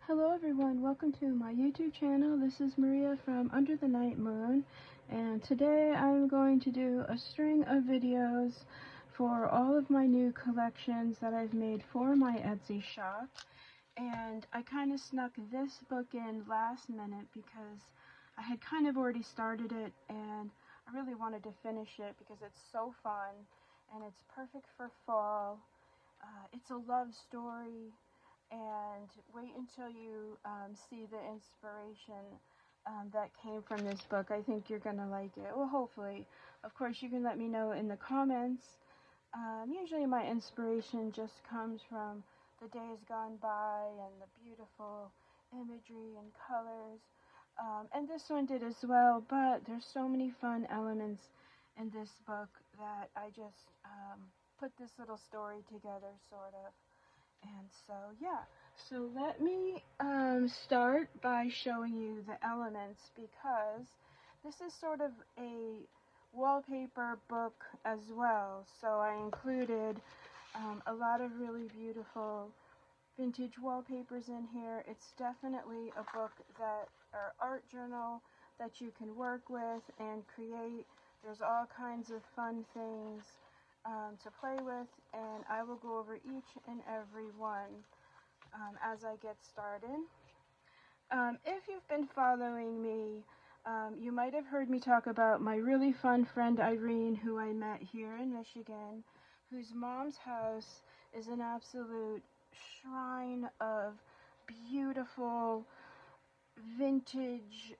Hello everyone, welcome to my YouTube channel. This is Maria from Under the Night Moon, and today I'm going to do a string of videos for all of my new collections that I've made for my Etsy shop. And I kind of snuck this book in last minute because I had kind of already started it and I really wanted to finish it because it's so fun and it's perfect for fall. It's a love story, and wait until you see the inspiration that came from this book. I think you're gonna like it. Well, hopefully. Of course, you can let me know in the comments. Usually my inspiration just comes from the days gone by and the beautiful imagery and colors. And this one did as well, but there's so many fun elements in this book that I just put this little story together, sort of. And so, yeah. So let me start by showing you the elements, because this is sort of a wallpaper book as well. So I included a lot of really beautiful vintage wallpapers in here. It's definitely a book that, or art journal, that you can work with and create. There's all kinds of fun things to play with, and I will go over each and every one as I get started. If you've been following me, you might have heard me talk about my really fun friend Irene, who I met here in Michigan, whose mom's house is an absolute shrine of beautiful vintage.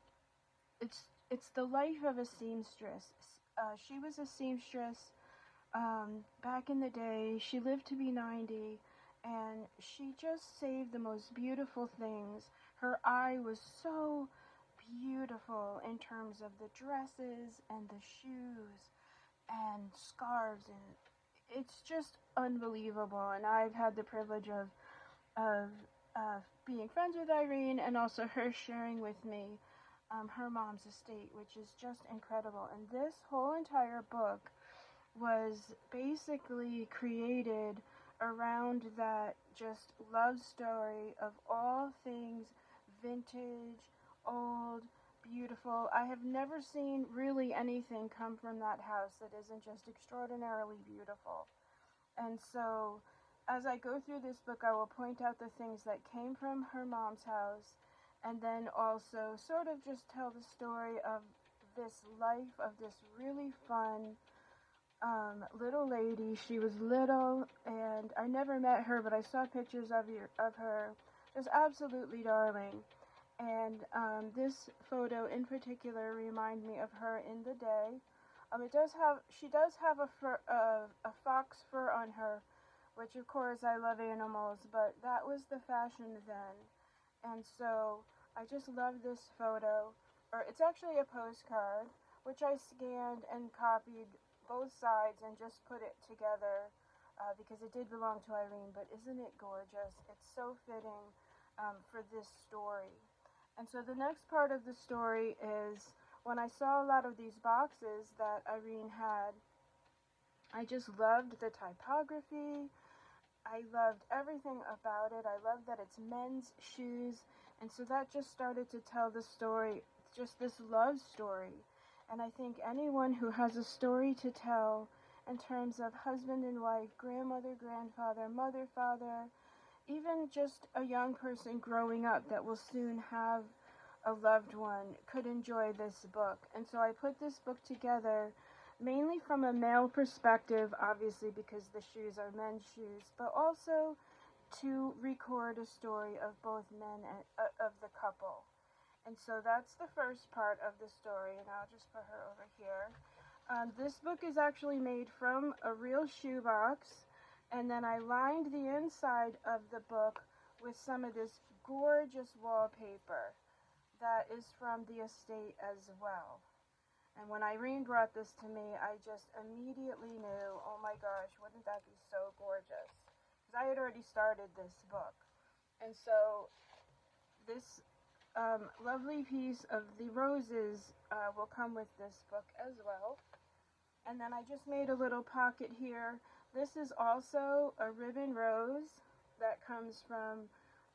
It's the life of a seamstress. She was a seamstress back in the day. She lived to be 90, and she just saved the most beautiful things. Her eye was so beautiful in terms of the dresses and the shoes and scarves, and it's just unbelievable. And I've had the privilege of being friends with Irene, and also her sharing with me her mom's estate, which is just incredible. And this whole entire book was basically created around that just love story of all things vintage, old, beautiful. I have never seen really anything come from that house that isn't just extraordinarily beautiful. And so as I go through this book, I will point out the things that came from her mom's house, and then also sort of just tell the story of this life of this really fun little lady. She was little, and I never met her, but I saw pictures of her. Just absolutely darling. And this photo in particular reminded me of her in the day. She does have a fox fur on her, which of course I love animals, but that was the fashion then. And so I just love this photo, or it's actually a postcard, which I scanned and copied both sides and just put it together because it did belong to Irene. But isn't it gorgeous? It's so fitting for this story. And so the next part of the story is when I saw a lot of these boxes that Irene had, I just loved the typography. I loved everything about it. I love that it's men's shoes. And so that just started to tell the story, just this love story. And I think anyone who has a story to tell in terms of husband and wife, grandmother, grandfather, mother, father, even just a young person growing up that will soon have a loved one, could enjoy this book. And so I put this book together mainly from a male perspective, obviously because the shoes are men's shoes, but also to record a story of both men and of the couple. And so that's the first part of the story, and I'll just put her over here. This book is actually made from a real shoebox, and then I lined the inside of the book with some of this gorgeous wallpaper that is from the estate as well. And when Irene brought this to me, I just immediately knew, oh my gosh, wouldn't that be so gorgeous? Because I had already started this book. And so this lovely piece of the roses will come with this book as well. And then I just made a little pocket here. This is also a ribbon rose that comes from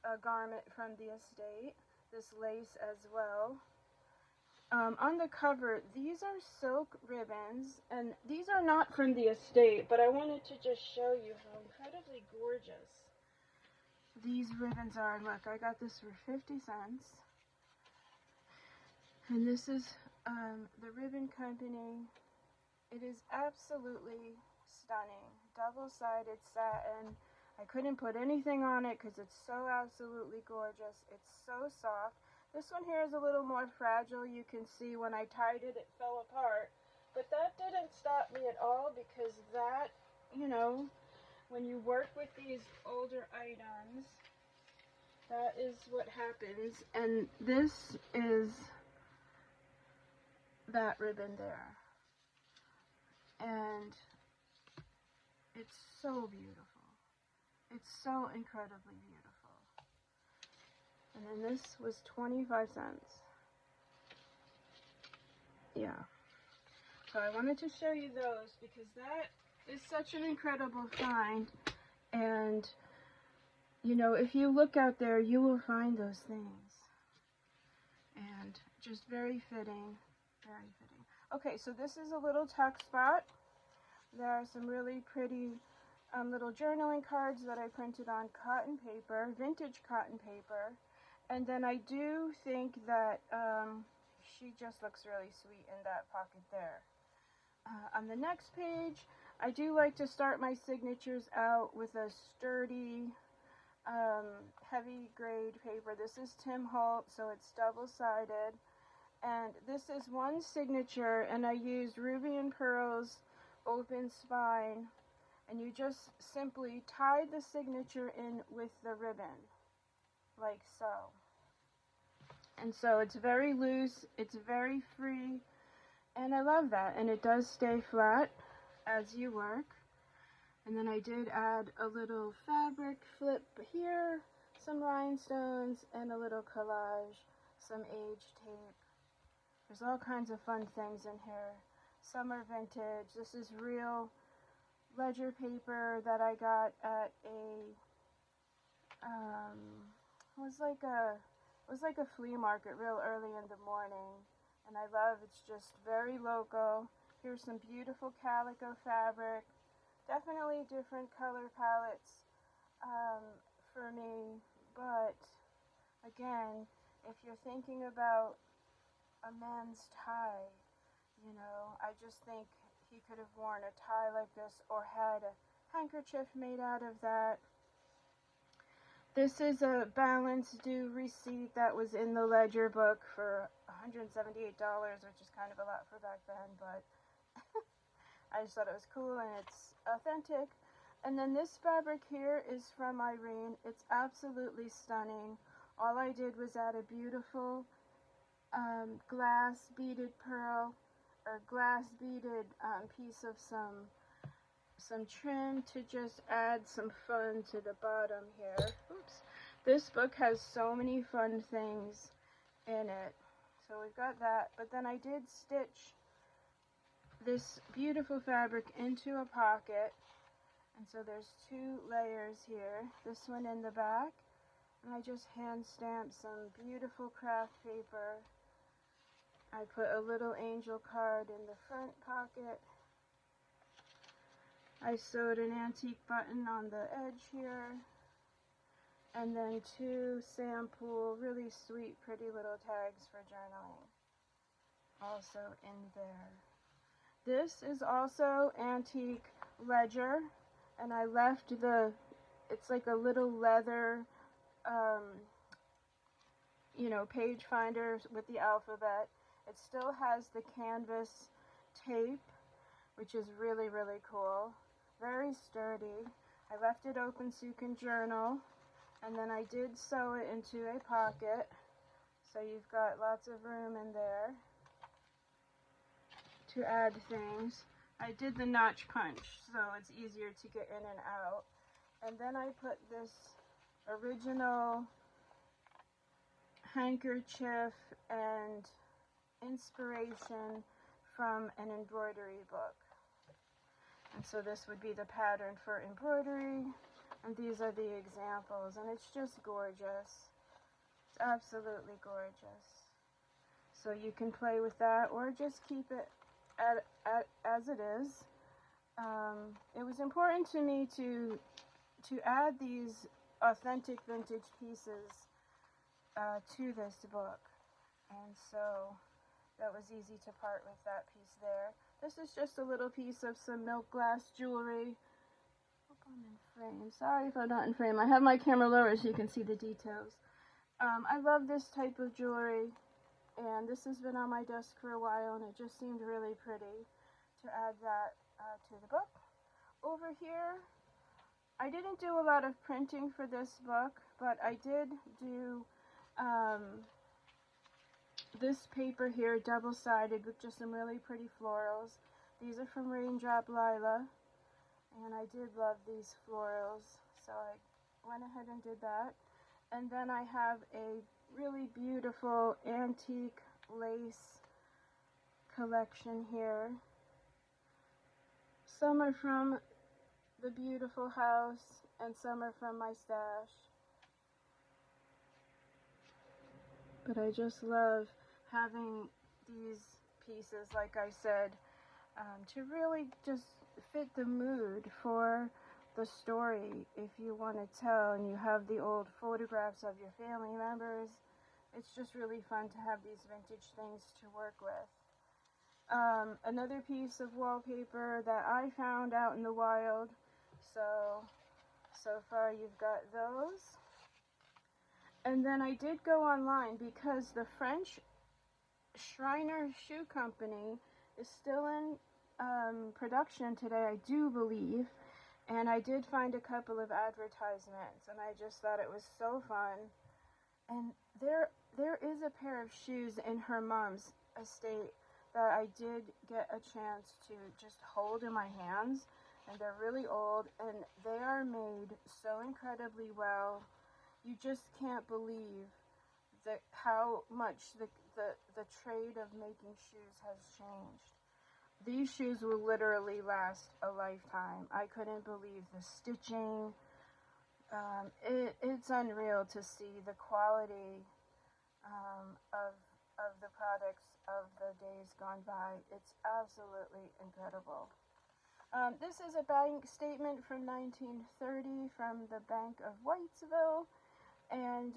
a garment from the estate, this lace as well. On the cover, these are silk ribbons, and these are not from the estate, but I wanted to just show you how incredibly gorgeous these ribbons are. Look, I got this for 50 cents. And this is the ribbon company. It is absolutely stunning. Double-sided satin. I couldn't put anything on it because it's so absolutely gorgeous. It's so soft. This one here is a little more fragile. You can see when I tied it, it fell apart. But that didn't stop me at all, because that, you know, when you work with these older items, that is what happens. And this is that ribbon there. And it's so beautiful. It's so incredibly beautiful. And then this was 25 cents. Yeah. So I wanted to show you those because that is such an incredible find. And, you know, if you look out there, you will find those things. And just very fitting. Very fitting. Okay, so this is a little tuck spot. There are some really pretty little journaling cards that I printed on cotton paper, vintage cotton paper. And then I do think that she just looks really sweet in that pocket there. On the next page, I do like to start my signatures out with a sturdy, heavy grade paper. This is Tim Holt, so it's double-sided. And this is one signature, and I used Ruby and Pearl's open spine. And you just simply tie the signature in with the ribbon, like so. And so it's very loose, it's very free, and I love that. And it does stay flat as you work. And then I did add a little fabric flip here, some rhinestones, and a little collage, some age tape. There's all kinds of fun things in here. Some are vintage. This is real ledger paper that I got at a it was like a flea market real early in the morning, and I love it's just very local. Here's some beautiful calico fabric, definitely different color palettes for me, but again, if you're thinking about a men's tie, you know, I just think he could have worn a tie like this or had a handkerchief made out of that. This is a balance due receipt that was in the ledger book for $178, which is kind of a lot for back then, but I just thought it was cool and it's authentic. And then this fabric here is from Irene. It's absolutely stunning. All I did was add a beautiful glass beaded pearl or glass beaded piece of some trim to just add some fun to the bottom here. Oops. This book has so many fun things in it. So we've got that, but then I did stitch this beautiful fabric into a pocket, and so there's two layers here. This one in the back, and I just hand stamped some beautiful craft paper. I put a little angel card in the front pocket. I sewed an antique button on the edge here, and then two sample, really sweet, pretty little tags for journaling also in there. This is also antique ledger, and I left it's like a little leather, you know, page finder with the alphabet. It still has the canvas tape, which is really, really cool. Very sturdy. I left it open so you can journal, and then I did sew it into a pocket, so you've got lots of room in there to add things. I did the notch punch, so it's easier to get in and out. And then I put this original handkerchief and inspiration from an embroidery book. And so this would be the pattern for embroidery. And these are the examples, and it's just gorgeous. It's absolutely gorgeous. So you can play with that, or just keep it as it is. It was important to me to add these authentic vintage pieces to this book, and so that was easy to part with that piece there. This is just a little piece of some milk glass jewelry. Hope I'm in frame. Sorry if I'm not in frame. I have my camera lower so you can see the details. I love this type of jewelry, and this has been on my desk for a while, and it just seemed really pretty to add that to the book. Over here, I didn't do a lot of printing for this book, but I did do this paper here, double-sided, with just some really pretty florals. These are from Raindrop Lila, and I did love these florals, so I went ahead and did that. And then I have a really beautiful antique lace collection here. Some are from the beautiful house, and some are from my stash. But I just love having these pieces, like I said, to really just fit the mood for the story. If you want to tell and you have the old photographs of your family members, it's just really fun to have these vintage things to work with. Another piece of wallpaper that I found out in the wild. So far you've got those. And then I did go online because the French Shriner Shoe Company is still in production today, I do believe. And I did find a couple of advertisements, and I just thought it was so fun. And there is a pair of shoes in her mom's estate that I did get a chance to just hold in my hands, and they're really old, and they are made so incredibly well. You just can't believe how much the trade of making shoes has changed. These shoes will literally last a lifetime. I couldn't believe the stitching. It's unreal to see the quality of the products of the days gone by. It's absolutely incredible. This is a bank statement from 1930 from the Bank of Whitesville. And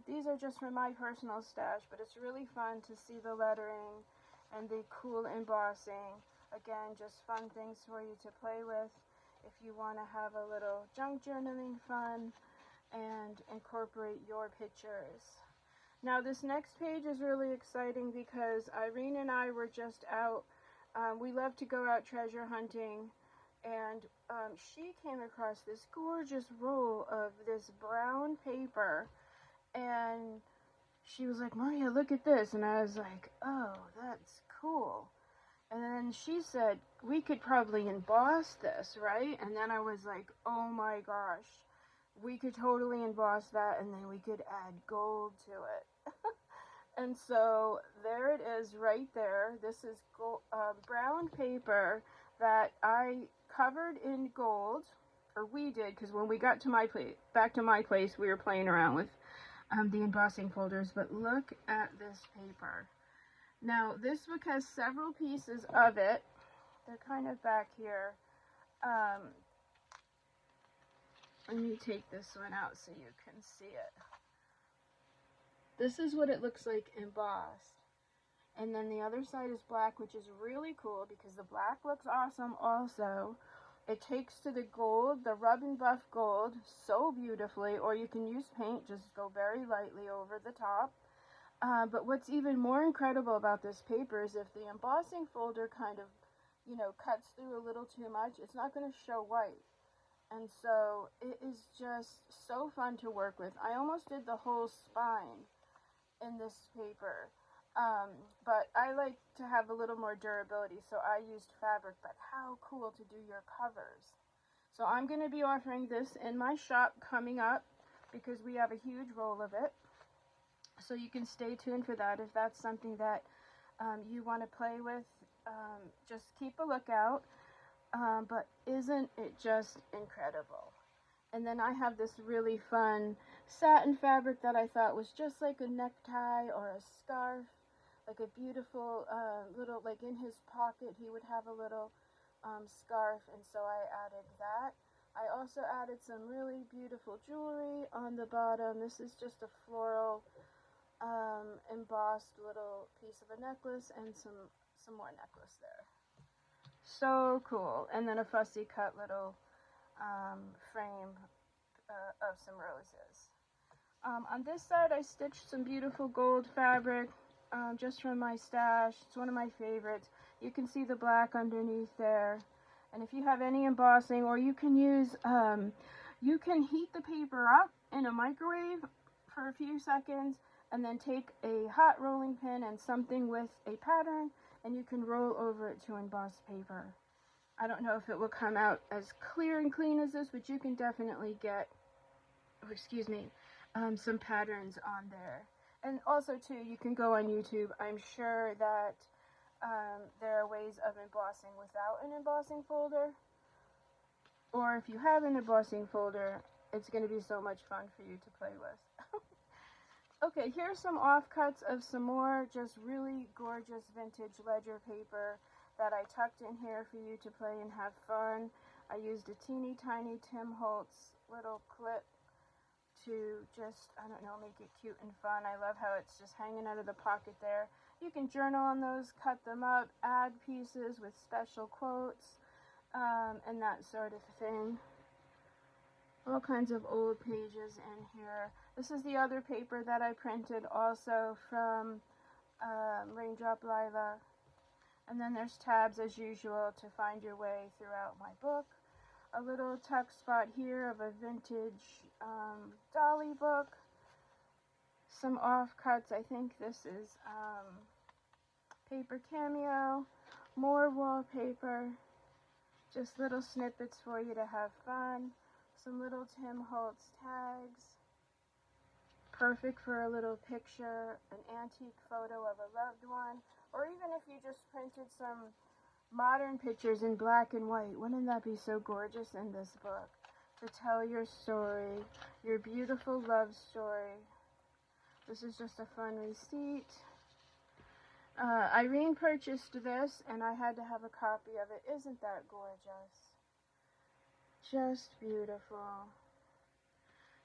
these are just from my personal stash, but it's really fun to see the lettering and the cool embossing. Again, just fun things for you to play with if you want to have a little junk journaling fun and incorporate your pictures. Now this next page is really exciting because Irene and I were just out. We love to go out treasure hunting, and she came across this gorgeous roll of this brown paper, and she was like, "Maria, look at this," and I was like, "Oh, that's cool." And then she said, "We could probably emboss this, right?" And then I was like, "Oh my gosh, we could totally emboss that, and then we could add gold to it." And so there it is right there. This is brown paper that I covered in gold, or we did, because when we got to back to my place, we were playing around with the embossing folders. But look at this paper. Now this book has several pieces of it. They're kind of back here. Let me take this one out so you can see it. This is what it looks like embossed. And then the other side is black, which is really cool because the black looks awesome also. It takes to the gold, the rub and buff gold, so beautifully, or you can use paint, just go very lightly over the top. But what's even more incredible about this paper is if the embossing folder kind of, cuts through a little too much, it's not going to show white. And so it is just so fun to work with. I almost did the whole spine in this paper. But I like to have a little more durability, so I used fabric. But how cool to do your covers. So I'm going to be offering this in my shop coming up because we have a huge roll of it. So you can stay tuned for that if that's something that you want to play with. Just keep a lookout. But isn't it just incredible? And then I have this really fun satin fabric that I thought was just like a necktie or a scarf, like a beautiful little, like in his pocket he would have a little scarf, and so I added that. I also added some really beautiful jewelry on the bottom. This is just a floral embossed little piece of a necklace and some more necklace there. So cool. And then a fussy cut little frame of some roses. On this side I stitched some beautiful gold fabric just from my stash. It's one of my favorites. You can see the black underneath there. And if you have any embossing, or you can use, you can heat the paper up in a microwave for a few seconds and then take a hot rolling pin and something with a pattern, and you can roll over it to emboss paper. I don't know if it will come out as clear and clean as this, but you can definitely get, oh, excuse me, some patterns on there. And also too, you can go on YouTube. I'm sure that there are ways of embossing without an embossing folder. Or if you have an embossing folder, it's going to be so much fun for you to play with. Okay, here's some offcuts of some more just really gorgeous vintage ledger paper that I tucked in here for you to play and have fun. I used a teeny tiny Tim Holtz little clip to just, I don't know, make it cute and fun. I love how it's just hanging out of the pocket there. You can journal on those, cut them up, add pieces with special quotes, and that sort of thing. All kinds of old pages in here. This is the other paper that I printed also from Raindrop Lila. And then there's tabs as usual to find your way throughout my book. A little tuck spot here of a vintage Dolly book. Some offcuts. I think this is paper cameo. More wallpaper. Just little snippets for you to have fun. Some little Tim Holtz tags. Perfect for a little picture, an antique photo of a loved one, or even if you just printed some modern pictures in black and white. Wouldn't that be so gorgeous in this book? To tell your story, your beautiful love story. This is just a fun receipt. Irene purchased this, and I had to have a copy of it. Isn't that gorgeous? Just beautiful.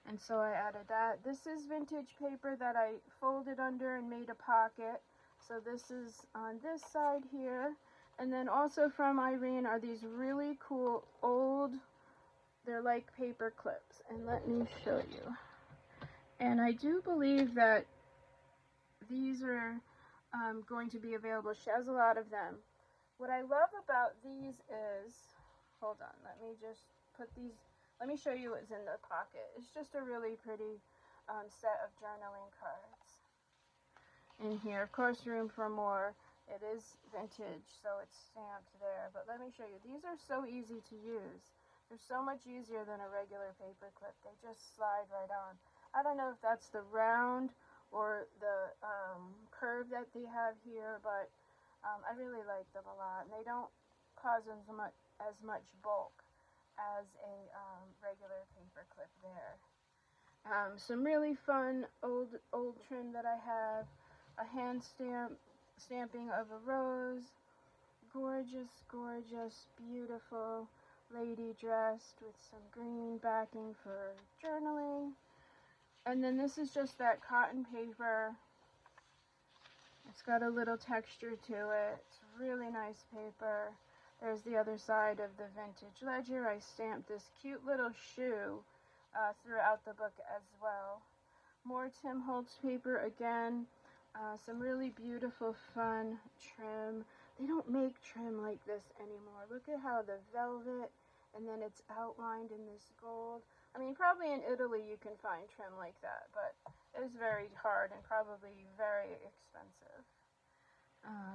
And so I added that. This is vintage paper that I folded under and made a pocket. So this is on this side here. And then also from Irene are these really cool old, they're like paper clips. And let me show you. And I do believe that these are going to be available. She has a lot of them. What I love about these is, hold on, let me just put these, let me show you what's in the pocket. It's just a really pretty set of journaling cards in here. Of course, room for more. It is vintage, so it's stamped there. But let me show you. These are so easy to use. They're so much easier than a regular paper clip. They just slide right on. I don't know if that's the round or the curve that they have here, but I really like them a lot. And they don't cause as much bulk as a regular paper clip there. Some really fun old trim that I have. A hand stamping of a rose. Gorgeous, gorgeous, beautiful lady dressed with some green backing for journaling. And then this is just that cotton paper. It's got a little texture to it. It's really nice paper. There's the other side of the vintage ledger. I stamped this cute little shoe throughout the book as well. More Tim Holtz paper again. Some really beautiful, fun trim. They don't make trim like this anymore. Look at how the velvet, and then it's outlined in this gold. I mean, probably in Italy you can find trim like that, but it's very hard and probably very expensive.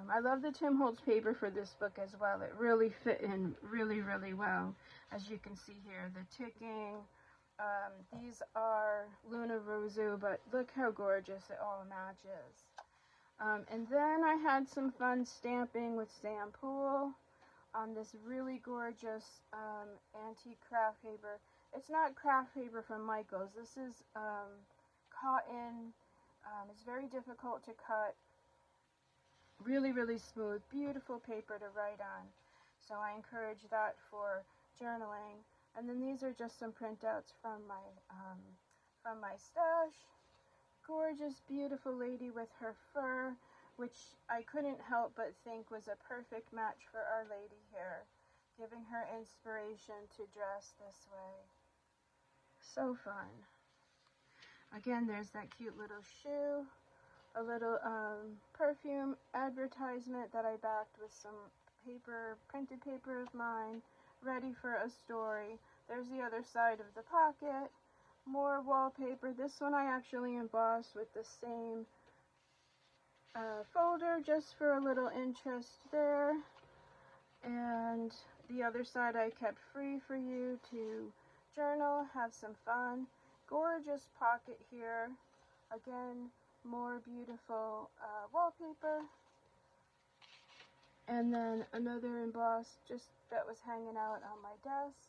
I love the Tim Holtz paper for this book as well. It really fit in really, really well. As you can see here, the ticking. These are Luna Rosu, but look how gorgeous it all matches. And then I had some fun stamping with Sam Poole on this really gorgeous antique craft paper. it's not craft paper from Michael's. This is cotton. It's very difficult to cut. Really, really smooth, beautiful paper to write on. So I encourage that for journaling. And then these are just some printouts from my stash. Gorgeous, beautiful lady with her fur, which I couldn't help but think was a perfect match for Our Lady here, giving her inspiration to dress this way. So fun. Again, there's that cute little shoe, a little perfume advertisement that I backed with some paper, printed paper of mine, ready for a story. There's the other side of the pocket. More wallpaper. This one I actually embossed with the same folder just for a little interest there. And the other side I kept free for you to journal, have some fun. Gorgeous pocket here. Again, more beautiful wallpaper. And then another embossed just that was hanging out on my desk.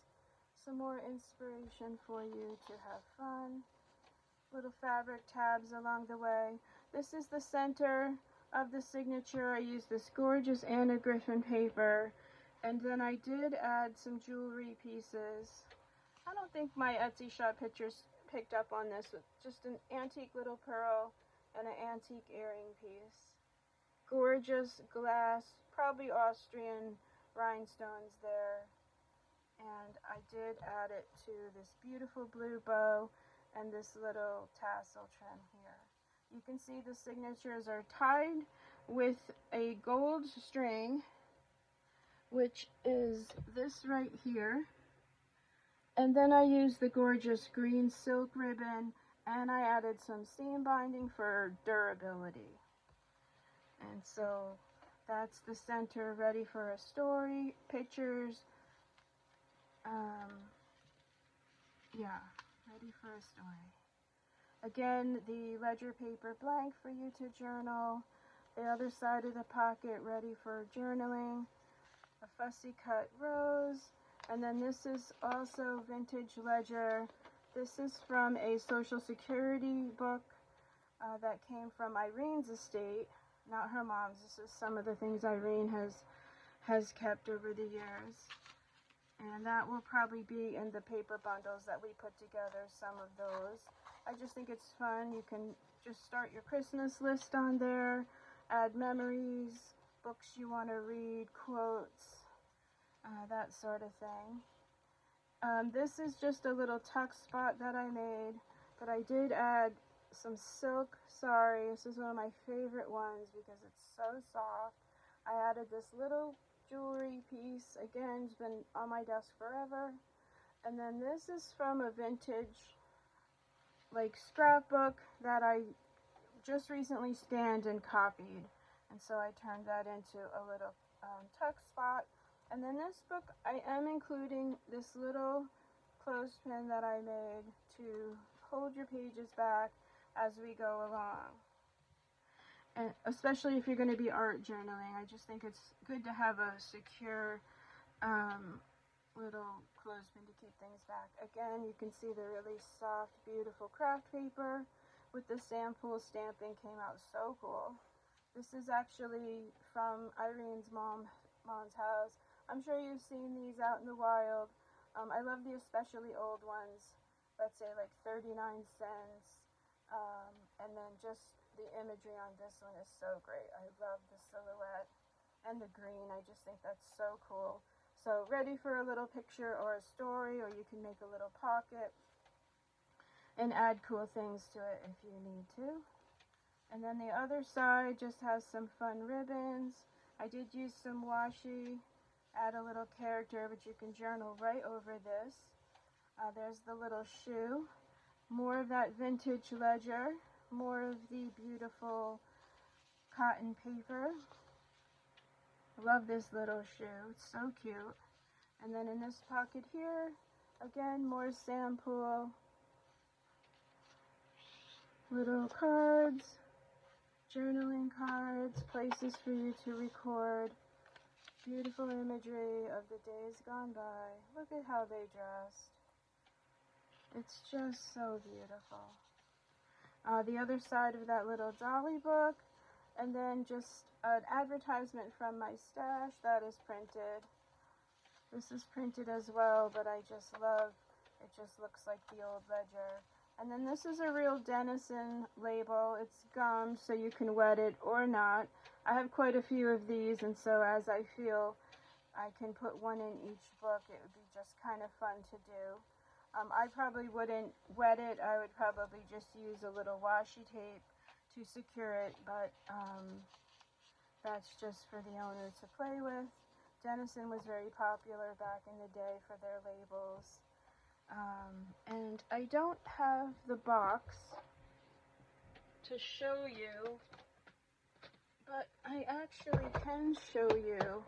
Some more inspiration for you to have fun. Little fabric tabs along the way. This is the center of the signature. I used this gorgeous Anna Griffin paper. And then I did add some jewelry pieces. I don't think my Etsy shop pictures picked up on this. With just an antique little pearl and an antique earring piece. Gorgeous glass, probably Austrian rhinestones there. And I did add it to this beautiful blue bow and this little tassel trim here. You can see the signatures are tied with a gold string, which is this right here. And then I used the gorgeous green silk ribbon, and I added some seam binding for durability. And so that's the center, ready for a story, pictures. Yeah, ready for a story. Again, the ledger paper blank for you to journal. The other side of the pocket ready for journaling. A fussy cut rose. And then this is also vintage ledger. This is from a Social Security book that came from Irene's estate, not her mom's. This is some of the things Irene has kept over the years. And that will probably be in the paper bundles that we put together, some of those. I just think it's fun. You can just start your Christmas list on there, add memories, books you want to read, quotes, that sort of thing. This is just a little tuck spot that I made, but I did add some silk sari. This is one of my favorite ones because it's so soft. I added this little jewelry piece. Again, it's been on my desk forever. And then this is from a vintage scrapbook that I just recently scanned and copied. And so I turned that into a little tuck spot. And then this book, I am including this little clothespin that I made to hold your pages back as we go along. And especially if you're going to be art journaling, I just think it's good to have a secure little clothespin to keep things back. Again, you can see the really soft, beautiful craft paper with the sample stamping. Came out so cool. This is actually from Irene's mom's house. I'm sure you've seen these out in the wild. I love the especially old ones, let's say like 39 cents. And then just the imagery on this one is so great. I love the silhouette and the green. I just think that's so cool. So ready for a little picture or a story, or you can make a little pocket and add cool things to it if you need to. And then the other side just has some fun ribbons. I did use some washi, add a little character, but you can journal right over this. There's the little shoe. More of that vintage ledger, more of the beautiful cotton paper. Love this little shoe, it's so cute. And then in this pocket here, again, more sample, little cards, journaling cards, places for you to record. Beautiful imagery of the days gone by. Look at how they dressed. It's just so beautiful. The other side of that little dolly book, and then just an advertisement from my stash that is printed. This is printed as well, but I just love, it just looks like the old ledger. And then this is a real Denizen label. It's gummed, so you can wet it or not. I have quite a few of these, and so as I feel I can put one in each book, it would be just kind of fun to do. I probably wouldn't wet it. I would probably just use a little washi tape to secure it, but that's just for the owner to play with. Denizen was very popular back in the day for their labels. And I don't have the box to show you, but I actually can show you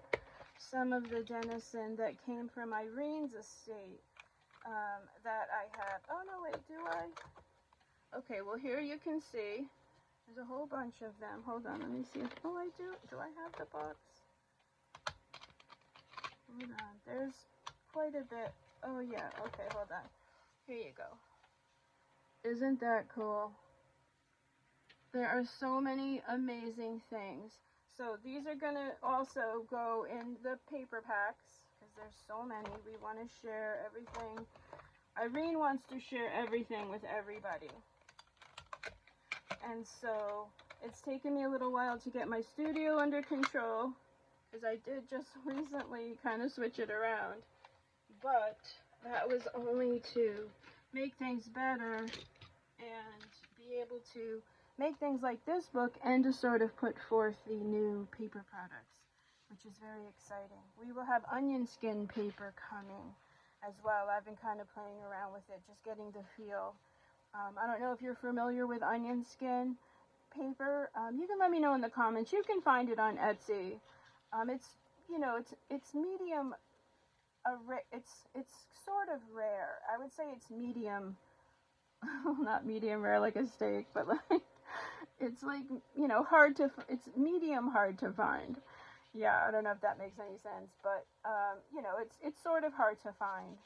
some of the Denizen that came from Irene's estate. That I have. Oh no, wait, do I? Okay, well here you can see. There's a whole bunch of them. Hold on, let me see. Oh, I do. Do I have the box? Hold on. There's quite a bit. Oh yeah, okay, hold on. Here you go. Isn't that cool? There are so many amazing things. So these are going to also go in the paper packs, because there's so many. We want to share everything. Irene wants to share everything with everybody. And so it's taken me a little while to get my studio under control, because I did just recently kind of switch it around. But that was only to make things better and be able to make things like this book and to sort of put forth the new paper products, which is very exciting. We will have onion skin paper coming as well. I've been kind of playing around with it, just getting the feel. I don't know if you're familiar with onion skin paper. You can let me know in the comments. You can find it on Etsy. It's, you know, it's medium. It's sort of rare. I would say it's medium. Not medium rare like a steak, but like it's like, you know, it's medium hard to find. Yeah, I don't know if that makes any sense, but you know, it's sort of hard to find.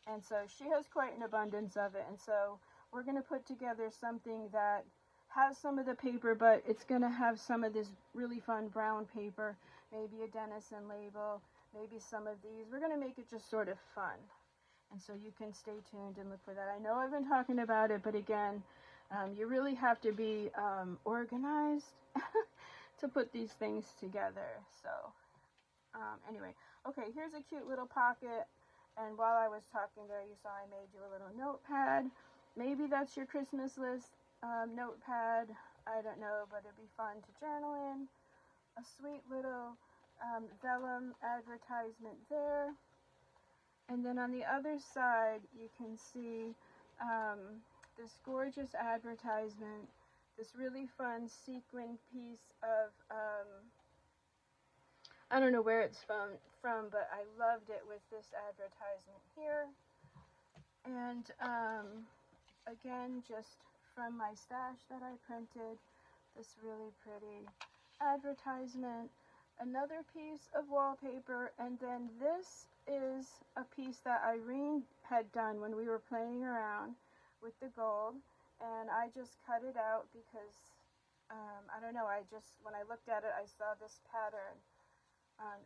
And so she has quite an abundance of it, and so we're going to put together something that has some of the paper, but it's going to have some of this really fun brown paper, maybe a Denizen label, maybe some of these. We're going to make it just sort of fun. And so you can stay tuned and look for that. I know I've been talking about it, but again, you really have to be organized to put these things together. So anyway, okay, here's a cute little pocket. And while I was talking there, you saw I made you a little notepad. Maybe that's your Christmas list notepad. I don't know, but it'd be fun to journal in. A sweet little vellum advertisement there. And then on the other side, you can see this gorgeous advertisement, this really fun sequin piece of, I don't know where it's from, but I loved it with this advertisement here. And again, just from my stash that I printed, this really pretty advertisement. Another piece of wallpaper, and then this is a piece that Irene had done when we were playing around with the gold, and I just cut it out because I don't know, when I looked at it, I saw this pattern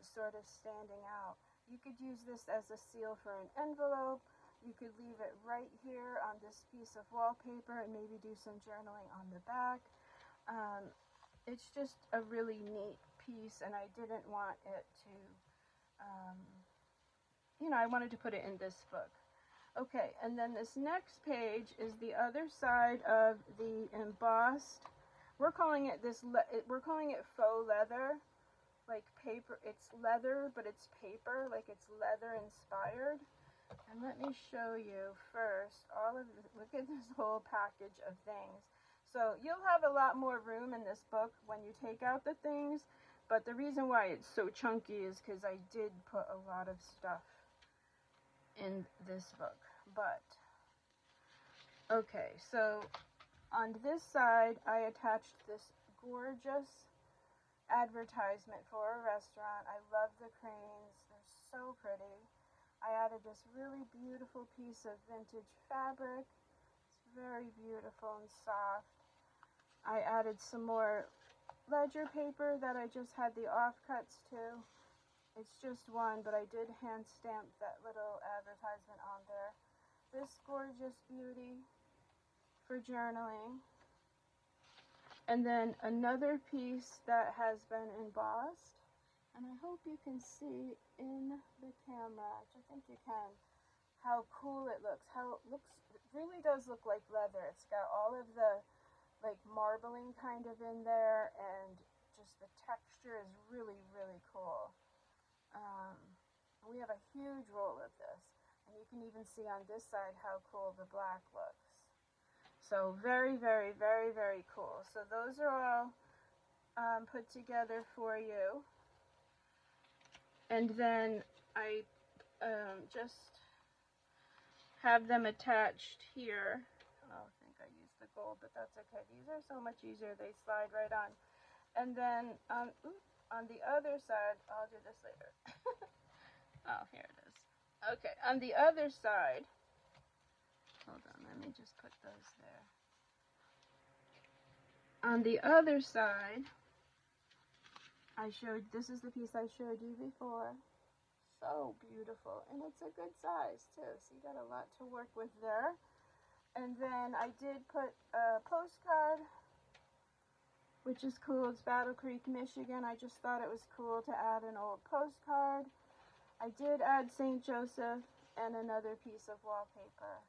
sort of standing out. You could use this as a seal for an envelope. You could leave it right here on this piece of wallpaper and maybe do some journaling on the back. It's just a really neat piece, and I didn't want it to, you know, I wanted to put it in this book. Okay, and then this next page is the other side of the embossed. We're calling it faux leather, like paper. It's leather, but it's paper, like it's leather inspired. And let me show you first all of this. Look at this whole package of things. So you'll have a lot more room in this book when you take out the things, but the reason why it's so chunky is because I did put a lot of stuff in this book. But, okay, so on this side, I attached this gorgeous advertisement for a restaurant. I love the cranes. They're so pretty. I added this really beautiful piece of vintage fabric. It's very beautiful and soft. I added some more ledger paper that I just had the offcuts to. It's just one, but I did hand stamp that little advertisement on there. This gorgeous beauty for journaling. And then another piece that has been embossed. And I hope you can see in the camera, which I think you can, how cool it looks. It really does look like leather. It's got all of the like marbling kind of in there, and just the texture is really, really cool. We have a huge roll of this, and you can even see on this side how cool the black looks. So very, very, very, very cool. So those are all put together for you. And then I just have them attached here. Oh, I think I used the gold, but that's okay. These are so much easier. They slide right on. And then on the other side, I'll do this later. Oh, here it is. Okay, on the other side, hold on, let me just put those there. On the other side, this is the piece I showed you before. So beautiful, and it's a good size too, so you got a lot to work with there. And then I did put a postcard, which is cool. It's Battle Creek, Michigan. I just thought it was cool to add an old postcard. I did add St. Joseph and another piece of wallpaper.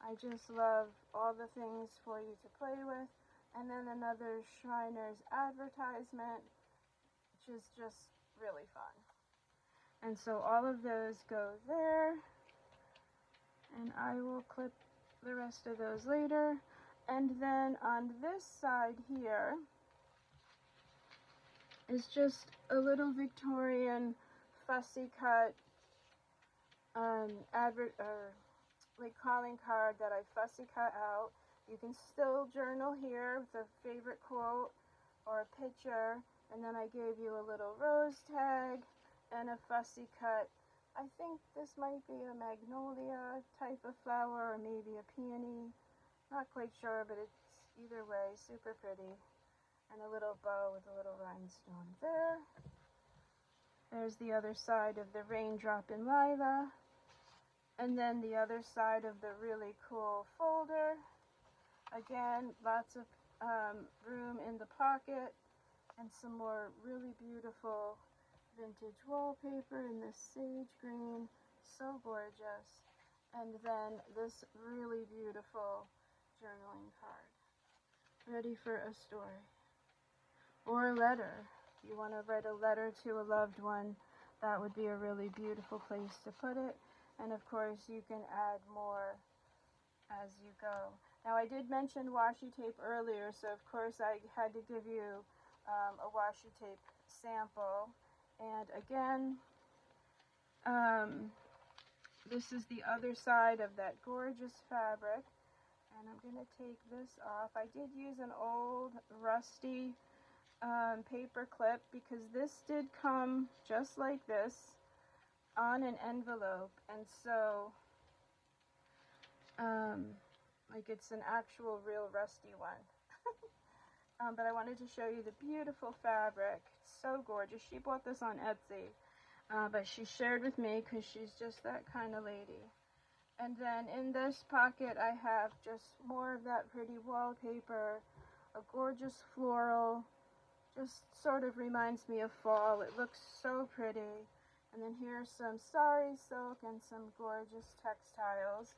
I just love all the things for you to play with. And then another Shriner's advertisement, which is just really fun. And so all of those go there. And I will clip the rest of those later. And then on this side here is just a little Victorian fussy cut like calling card that I fussy cut out. You can still journal here with a favorite quote or a picture, and then I gave you a little rose tag and a fussy cut. I think this might be a magnolia type of flower or maybe a peony. Not quite sure, but it's either way super pretty. And a little bow with a little rhinestone there. There's the other side of the raindrop in Lila. And then the other side of the really cool folder. Again, lots of room in the pocket. And some more really beautiful vintage wallpaper in this sage green. So gorgeous. And then this really beautiful journaling card. Ready for a story. Or a letter. If you want to write a letter to a loved one, that would be a really beautiful place to put it. And of course, you can add more as you go. Now, I did mention washi tape earlier, so of course I had to give you a washi tape sample. And again, this is the other side of that gorgeous fabric. And I'm going to take this off. I did use an old rusty paper clip because this did come just like this on an envelope, and so like it's an actual real rusty one. But I wanted to show you the beautiful fabric. It's so gorgeous. She bought this on Etsy, but she shared with me because she's just that kind of lady. And then in this pocket I have just more of that pretty wallpaper, a gorgeous floral. Just sort of reminds me of fall. It looks so pretty. And then here's some sari silk and some gorgeous textiles.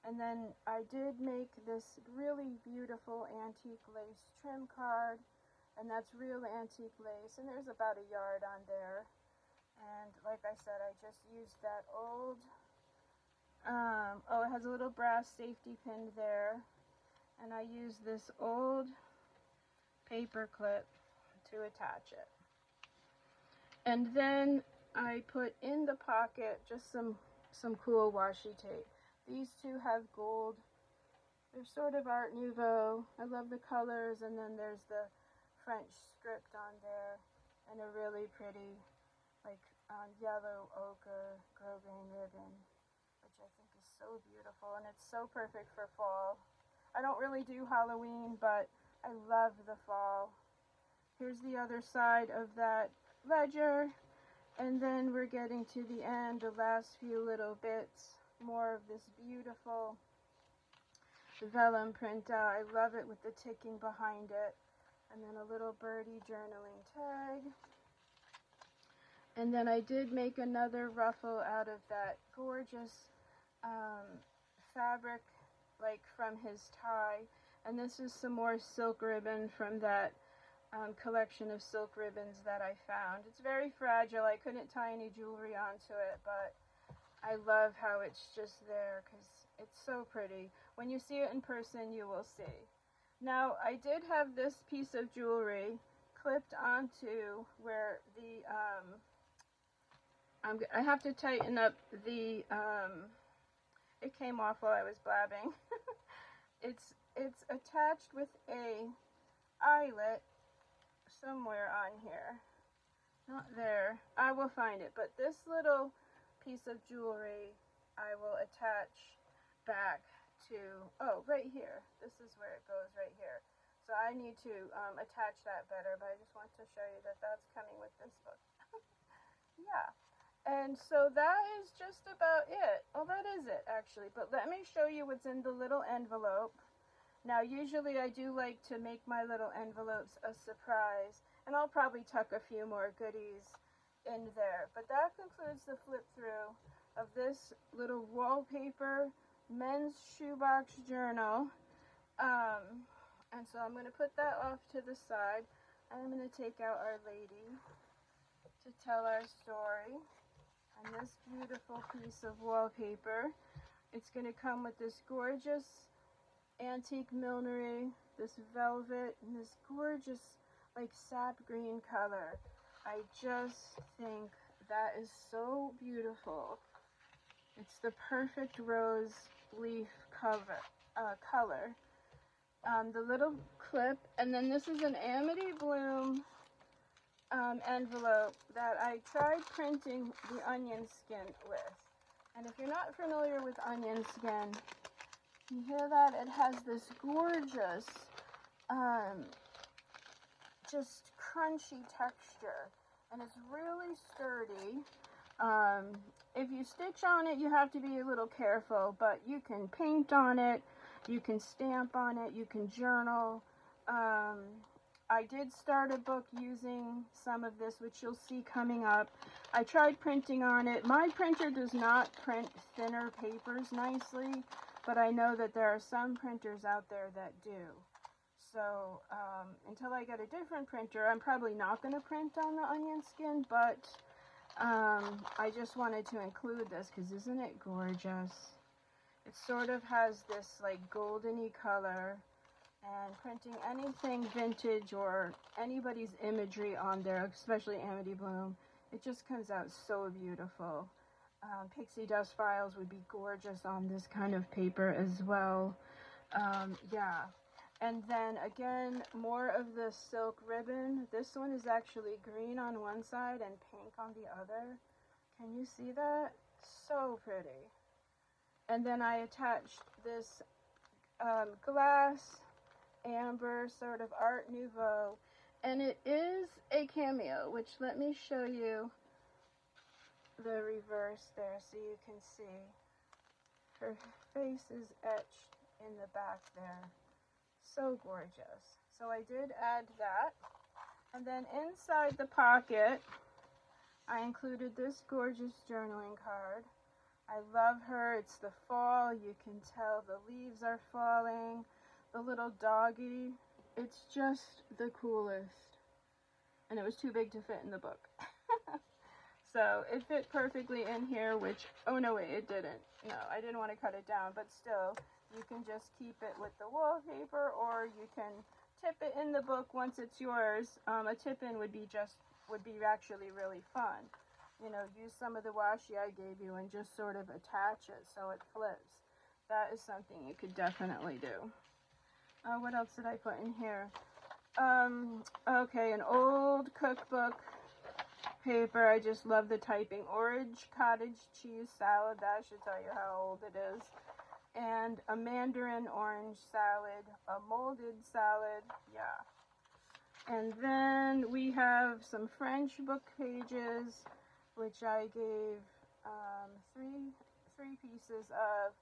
And then I did make this really beautiful antique lace trim card. And that's real antique lace. And there's about a yard on there. And like I said, I just used that old, it has a little brass safety pin there. And I used this old paper clip to attach it. And then I put in the pocket just some cool washi tape. These two have gold. They're sort of Art Nouveau. I love the colors, and then there's the French script on there and a really pretty like yellow ochre grosgrain ribbon, which I think is so beautiful, and it's so perfect for fall. I don't really do Halloween, but I love the fall. Here's the other side of that ledger, and then we're getting to the end, the last few little bits, more of this beautiful vellum printout. I love it with the ticking behind it, and then a little birdie journaling tag. And then I did make another ruffle out of that gorgeous fabric, like from his tie. And this is some more silk ribbon from that collection of silk ribbons that I found. It's very fragile. I couldn't tie any jewelry onto it, but I love how it's just there because it's so pretty. When you see it in person, you will see. Now, I did have this piece of jewelry clipped onto where the, I have to tighten up the, it came off while I was blabbing. It's attached with a eyelet somewhere on here. Not there. I will find it. But this little piece of jewelry I will attach back to, oh, right here. This is where it goes right here. So I need to attach that better, but I just want to show you that that's coming with this book. Yeah. And so that is just about it. Well, that is it, actually. But let me show you what's in the little envelope. Now, usually I do like to make my little envelopes a surprise, and I'll probably tuck a few more goodies in there. But that concludes the flip through of this little wallpaper men's shoebox journal. And so I'm going to put that off to the side. I'm going to take out Our Lady to tell our story. And this beautiful piece of wallpaper, it's going to come with this gorgeous antique millinery, this velvet, and this gorgeous like sap green color. I just think that is so beautiful. It's the perfect rose leaf color. The little clip, and then this is an Amity Bloom envelope that I tried printing the onion skin with. And if you're not familiar with onion skin, you hear that? It has this gorgeous, just crunchy texture, and it's really sturdy. If you stitch on it, you have to be a little careful, but you can paint on it, you can stamp on it, you can journal. I did start a book using some of this, which you'll see coming up. I tried printing on it. My printer does not print thinner papers nicely, but I know that there are some printers out there that do. So until I get a different printer, I'm probably not going to print on the onion skin, but I just wanted to include this because isn't it gorgeous? It sort of has this like goldeny color, and printing anything vintage or anybody's imagery on there, especially Amity Bloom, it just comes out so beautiful. Pixie Dust Files would be gorgeous on this kind of paper as well. Yeah. And then again, more of the silk ribbon. This one is actually green on one side and pink on the other. Can you see that? So pretty. And then I attached this glass amber sort of Art Nouveau, and it is a cameo, which let me show you the reverse there so you can see. Her face is etched in the back there. So gorgeous. So I did add that. And then inside the pocket, I included this gorgeous journaling card. I love her. It's the fall. You can tell the leaves are falling. The little doggy. It's just the coolest. And it was too big to fit in the book. So it fit perfectly in here, which, oh no wait, it didn't. No, I didn't want to cut it down, but still, you can just keep it with the wallpaper, or you can tip it in the book once it's yours. A tip-in would be actually really fun. You know, use some of the washi I gave you and just sort of attach it so it flips. That is something you could definitely do. What else did I put in here? Okay, an old cookbook paper. I just love the typing. Orange cottage cheese salad. That should tell you how old it is. And a mandarin orange salad. A molded salad. Yeah. And then we have some French book pages, which I gave three pieces of.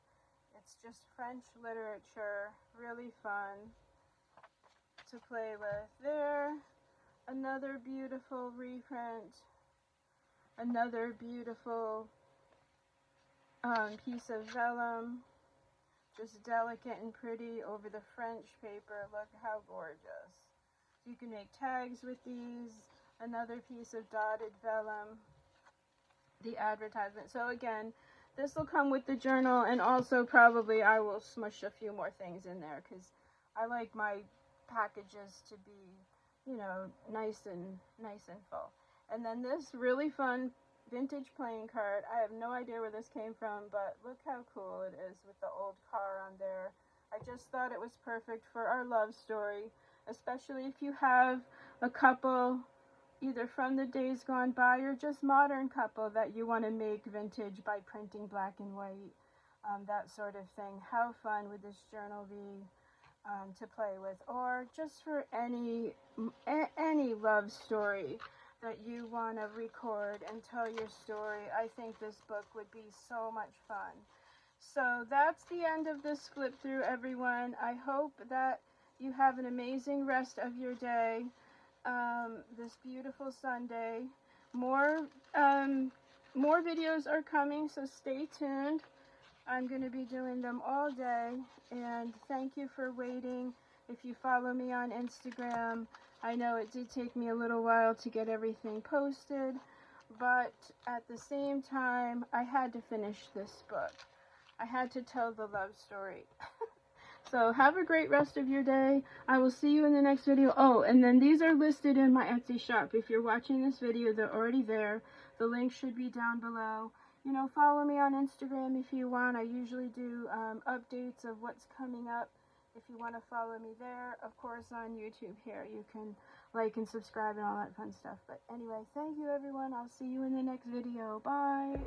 It's just French literature. Really fun to play with. There. Another beautiful reprint. Another beautiful piece of vellum. Just delicate and pretty over the French paper. Look how gorgeous. You can make tags with these. Another piece of dotted vellum. The advertisement. So again, this will come with the journal, and also probably I will smush a few more things in there because I like my packages to be, you know, nice and full. And then this really fun vintage playing card. I have no idea where this came from, but look how cool it is with the old car on there. I just thought it was perfect for our love story, especially if you have a couple either from the days gone by or just modern couple that you want to make vintage by printing black and white, that sort of thing. How fun would this journal be to play with? Or just for any love story that you want to record and tell your story. I think this book would be so much fun. So that's the end of this flip through, everyone. I hope that you have an amazing rest of your day. This beautiful Sunday. More videos are coming, so stay tuned. I'm going to be doing them all day, and thank you for waiting. If you follow me on Instagram, I know it did take me a little while to get everything posted, but at the same time, I had to finish this book. I had to tell the love story. So have a great rest of your day. I will see you in the next video. Oh, and then these are listed in my Etsy shop. If you're watching this video, they're already there. The link should be down below. You know, follow me on Instagram if you want. I usually do updates of what's coming up. If you want to follow me there, of course, on YouTube here, you can like and subscribe and all that fun stuff. But anyway, thank you, everyone. I'll see you in the next video. Bye.